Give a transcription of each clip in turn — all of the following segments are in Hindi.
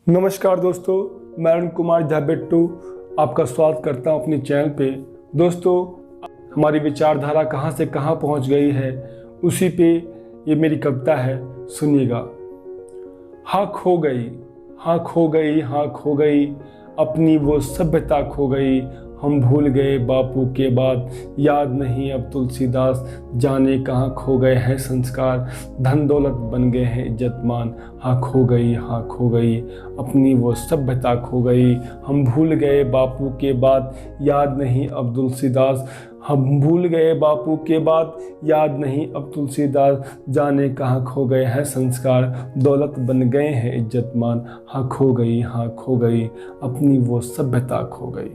नमस्कार दोस्तों, मैं अरुण कुमार झा बिट्टू आपका स्वागत करता हूं अपने चैनल पे। दोस्तों, हमारी विचारधारा कहां से कहां पहुंच गई है, उसी पे ये मेरी कविता है, सुनिएगा। हाँ खो गई, हाँ खो गई, हाँ खो गई, अपनी वो सभ्यता खो गई। हम भूल गए बापू के बाद, याद नहीं अब तुलसीदास, जाने कहाँ खो गए हैं संस्कार। धन दौलत बन गए हैं इज्जतमान, हाँ खो गई, हाँ खो गई, अपनी वो सभ्यता खो गई। हम भूल गए बापू के बाद, याद नहीं अब तुलसीदास। हम भूल गए बापू के बाद, याद नहीं अब तुलसीदास, जाने कहाँ खो गए हैं संस्कार। दौलत बन गए हैं इज्जतमान, हाँ खो गई, हाँ खो गई, अपनी वो सभ्यता खो गई।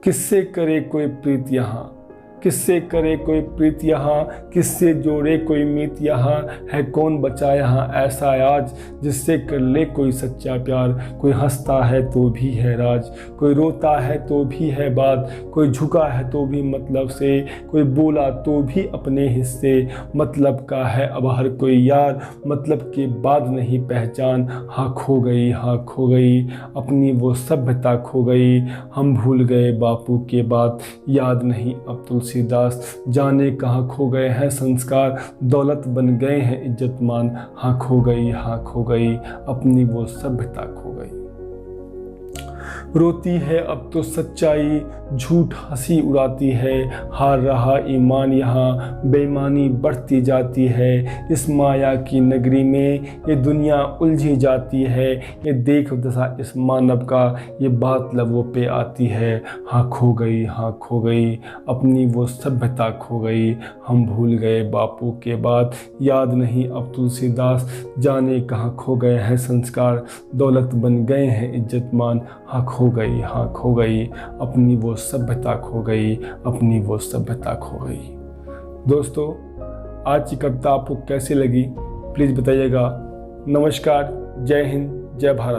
किससे करे कोई प्रीत यहाँ, किससे करे कोई प्रीत यहाँ, किससे जोड़े कोई मीत यहाँ। है कौन बचा यहाँ ऐसा आज, जिससे कर ले कोई सच्चा प्यार। कोई हंसता है तो भी है राज, कोई रोता है तो भी है बात। कोई झुका है तो भी मतलब से, कोई बोला तो भी अपने हिस्से। मतलब का है अब हर कोई यार, मतलब के बाद नहीं पहचान। हाँ खो गई, हाँ खो गई, अपनी वो सभ्यता खो गई। हम भूल गए बापू के बाद, याद नहीं अब तुलसीदास, जाने कहाँ खो गए हैं संस्कार। दौलत बन गए हैं इज्जतमान, हाँ खो गई, हाँ खो गई, अपनी वो सभ्यता खो गई। रोती है अब तो सच्चाई, झूठ हंसी उड़ाती है। हार रहा ईमान यहाँ, बेईमानी बढ़ती जाती है। इस माया की नगरी में ये दुनिया उलझी जाती है। ये देख दशा इस मानव का, ये बात लबों पे आती है। हाँ खो गई, हाँ खो गई, अपनी वो सभ्यता खो गई। हम भूल गए बापू के बाद, याद नहीं अब तुलसीदास, जाने कहाँ खो गए हैं संस्कार। दौलत बन गए हैं इज्जतमान, हाँ खो गई, हाँ खो गई, अपनी वो सभ्यता खो गई, अपनी वो सभ्यता खो गई। दोस्तों, आज की कविता आपको कैसी लगी प्लीज़ बताइएगा। नमस्कार, जय हिंद, जय भारत।